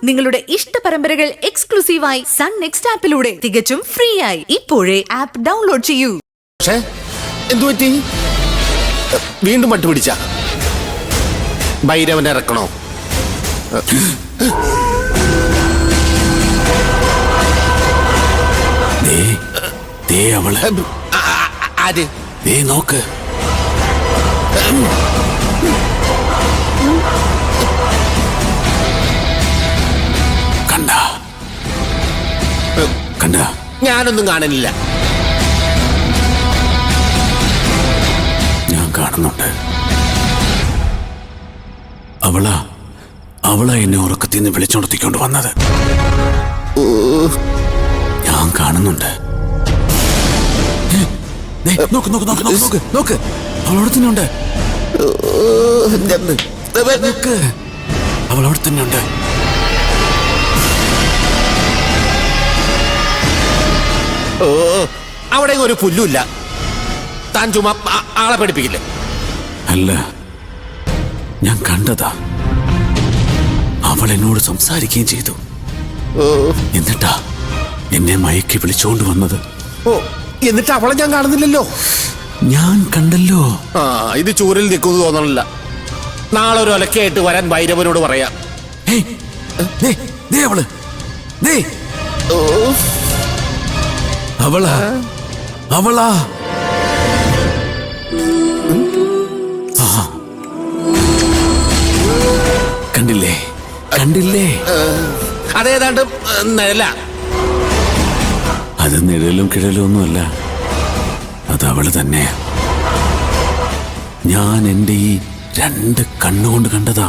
നിങ്ങളുടെ ഇഷ്ട പരമ്പരകൾ എക്സ്ക്ലൂസീവായി സൺ നെക്സ്റ്റ് ആപ്പിലൂടെ തികച്ചും ഫ്രീ ആയി ഇപ്പോഴേ ആപ്പ് ഡൗൺലോഡ് ചെയ്യൂ. എന്തുപറ്റി? വീണ്ടും മട്ടുപിടിച്ച ഭൈരവനെ ഇറക്കണോ? അവള് ആര്? നോക്ക്. കണ്ട? ഞാനൊന്നും കാണുന്നില്ല. ഞാൻ കാണുന്നുണ്ട്. അവളാ എന്നെ ഉറക്കത്തിൽ നിന്ന് വിളിച്ചുണർത്തിക്കൊണ്ട് വന്നത്. ഞാൻ കാണുന്നുണ്ട്. നോക്ക് നോക്ക് നോക്ക് നോക്ക് നോക്ക്, അവളവിടെ തന്നെ ഉണ്ട്. അവളവിടെ തന്നെ ഉണ്ട്. അവിടെ ഒരു പുല്ലുമില്ല. താൻ ചുമ്മാ ആളെ പഠിപ്പിക്കില്ലേ? അല്ല, ഞാൻ കണ്ടതാ. അവൾ എന്നോട് സംസാരിക്കുകയും ചെയ്തു. എന്നിട്ടാ എന്നെ മയക്കി വിളിച്ചോണ്ട് വന്നത്. എന്നിട്ട് അവളെ ഞാൻ കാണുന്നില്ലല്ലോ. ഞാൻ കണ്ടല്ലോ. ഇത് ചൂരിൽ നിൽക്കുന്നു തോന്നണില്ല. നാളെ ഒരു ഒലക്കയായിട്ട് വരാൻ ഭൈരവനോട് പറയാം. അവളാ കണ്ടില്ലേ? കണ്ടില്ലേ? അതേതാണ്ട് നിഴല. അത് നിഴലും കിഴലും ഒന്നുമല്ല, അത് അവള് തന്നെയാ. ഞാൻ എൻ്റെ ഈ 2 കണ്ണുകൊണ്ട് കണ്ടതാ.